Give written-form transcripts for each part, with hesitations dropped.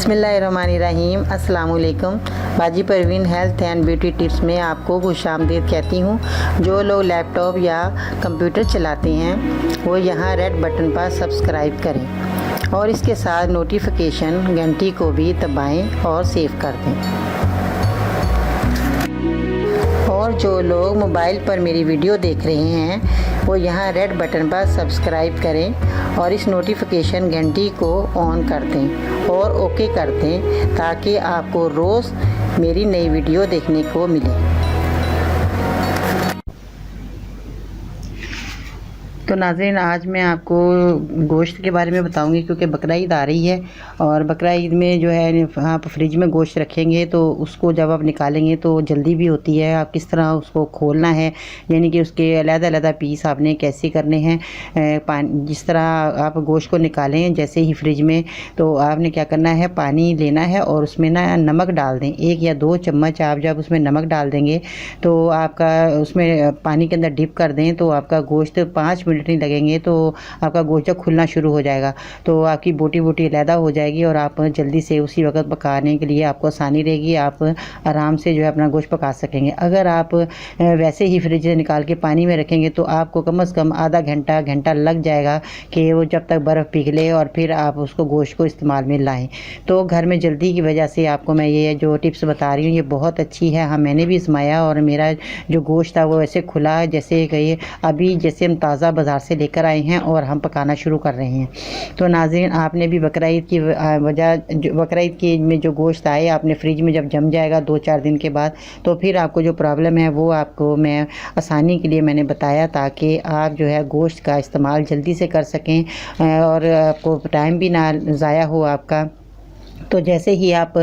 बिस्मिल्लाहिर्रहमानिर्रहीम। अस्सलाम वालेकुम। बाजी Parveen health and beauty tips में आपको खुशामदीद कहती हूँ। जो लोग लैपटॉप या कंप्यूटर चलाते हैं वो यहाँ रेड बटन पर सब्सक्राइब करें और इसके साथ नोटिफिकेशन घंटी को भी दबाएं और सेव कर दें। और जो लोग मोबाइल पर मेरी वीडियो देख रहे हैं वो यहाँ रेड बटन पर सब्सक्राइब करें और इस नोटिफिकेशन घंटी को ऑन कर दें और ओके कर दें ताकि आपको रोज़ मेरी नई वीडियो देखने को मिले। तो नाज़रीन, आज मैं आपको गोश्त के बारे में बताऊंगी क्योंकि बकरा ईद आ रही है और बकरा ईद में जो है आप फ्रिज में गोश्त रखेंगे तो उसको जब आप निकालेंगे तो जल्दी भी होती है। आप किस तरह उसको खोलना है, यानी कि उसके अलग-अलग पीस आपने कैसे करने हैं। जिस तरह आप गोश्त को निकालें जैसे ही फ्रिज में, तो आपने क्या करना है, पानी लेना है और उसमें ना नमक डाल दें। 1 या 2 चम्मच आप जब उसमें नमक डाल देंगे तो आपका उसमें पानी के अंदर डिप कर दें तो आपका गोश्त 5 मिनट नहीं लगेंगे तो आपका गोश्त खुलना शुरू हो जाएगा। तो आपकी बोटी बोटी अलहदा हो जाएगी और आप जल्दी से उसी वक्त पकाने के लिए आपको आसानी रहेगी। आप आराम से जो है अपना गोश्त पका सकेंगे। अगर आप वैसे ही फ्रिज से निकाल के पानी में रखेंगे तो आपको कम से कम आधा घंटा लग जाएगा कि वो जब तक बर्फ़ पिघले और फिर आप उसको गोश्त को इस्तेमाल में लाएँ। तो घर में जल्दी की वजह से आपको मैं ये जो टिप्स बता रही हूँ ये बहुत अच्छी है। हाँ, मैंने भी आजमाया और मेरा जो गोश्त था वो ऐसे खुला जैसे कि अभी जैसे हम ताज़ा बाज़ार से लेकर आए हैं और हम पकाना शुरू कर रहे हैं। तो नाज़रीन, आपने भी बकरा ईद की बकरा ईद की में जो गोश्त आए आपने फ्रिज में जब जम जाएगा 2-4 दिन के बाद, तो फिर आपको जो प्रॉब्लम है वो आपको मैं आसानी के लिए मैंने बताया ताकि आप जो है गोश्त का इस्तेमाल जल्दी से कर सकें और आपको टाइम भी ना ज़ाया हो आपका। तो जैसे ही आप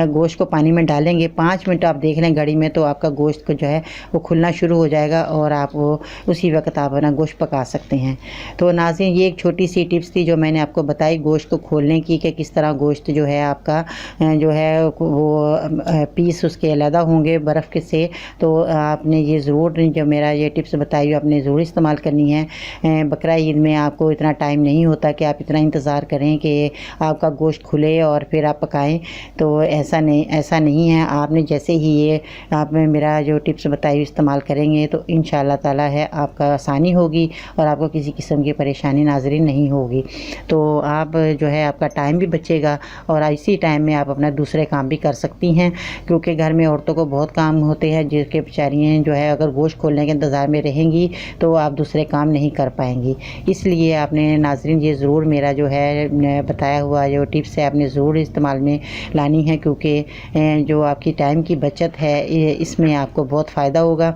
गोश्त को पानी में डालेंगे 5 मिनट आप देख लें घड़ी में तो आपका गोश्त को जो है वो खुलना शुरू हो जाएगा और आप वो उसी वक्त आप अपना गोश्त पका सकते हैं। तो नाज़रीन, ये एक छोटी सी टिप्स थी जो मैंने आपको बताई गोश्त को खोलने की कि किस तरह गोश्त जो है आपका जो है वो पीस उसके अलहदा होंगे बर्फ़ के से। तो आपने ये ज़रूर जो मेरा ये टिप्स बताई आपने ज़रूर इस्तेमाल करनी है। बकरा ईद में आपको इतना टाइम नहीं होता कि आप इतना इंतज़ार करें कि आपका गोश्त खुले और फिर आप पकाएं। तो ऐसा नहीं है। आपने जैसे ही ये आपने मेरा जो टिप्स बताई इस्तेमाल करेंगे तो इंशाअल्लाह ताला है आपका आसानी होगी और आपको किसी किस्म की परेशानी नाज़रीन नहीं होगी। तो आप जो है आपका टाइम भी बचेगा और इसी टाइम में आप अपना दूसरे काम भी कर सकती हैं क्योंकि घर में औरतों को बहुत काम होते हैं जिसके बेचारियाँ जो है अगर गोश्त खोलने के इंतज़ार में रहेंगी तो आप दूसरे काम नहीं कर पाएंगी। इसलिए आपने नाज़रीन ये ज़रूर मेरा जो है बताया हुआ जो टिप्स है आपने ज़रूर इस्तेमाल में लानी है क्योंकि जो आपकी टाइम की बचत है इसमें आपको बहुत फ़ायदा होगा।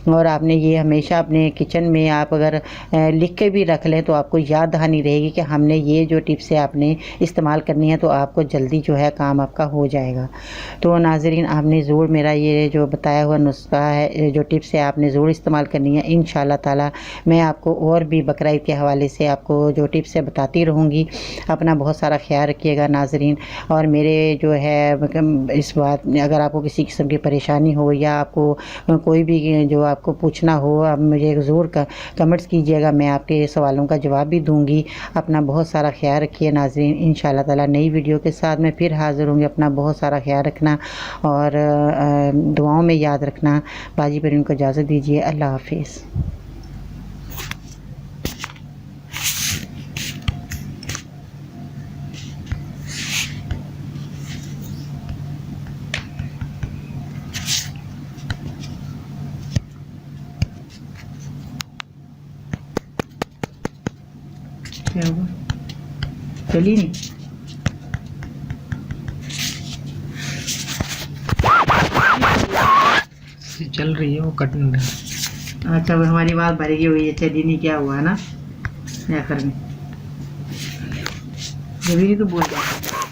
और आपने ये हमेशा अपने किचन में आप अगर लिख के भी रख लें तो आपको याद दहानी रहेगी कि हमने ये जो टिप्स है आपने इस्तेमाल करनी है तो आपको जल्दी जो है काम आपका हो जाएगा। तो नाज़रीन, आपने ज़रूर मेरा ये जो बताया हुआ नुस्खा है जो टिप्स है आपने ज़रूर इस्तेमाल करनी है। इंशाअल्लाह ताला मैं आपको और भी बकरा ईद के हवाले से आपको जो टिप्स है बताती रहूँगी। अपना बहुत सारा ख्याल रखिएगा नाज़रीन। और मेरे जो है इस बात में अगर आपको किसी किस्म की परेशानी हो या आपको कोई भी जो आपको पूछना हो आप मुझे ज़रूर कमेंट्स कीजिएगा, मैं आपके सवालों का जवाब भी दूंगी। अपना बहुत सारा ख्याल रखिए नाज़रीन। इंशाअल्लाह ताला नई वीडियो के साथ मैं फिर हाज़िर होंगी। अपना बहुत सारा ख्याल रखना और दुआओं में याद रखना। बाजी पर इनको इजाज़त दीजिए। अल्लाह हाफिज़। क्या हुआ? चली नहीं? चल रही है वो कट नहीं रहा। अच्छा, हमारी बात भरेगी हुई है, चली नहीं, क्या हुआ ना? क्या करने जब भी तो बोल जाए।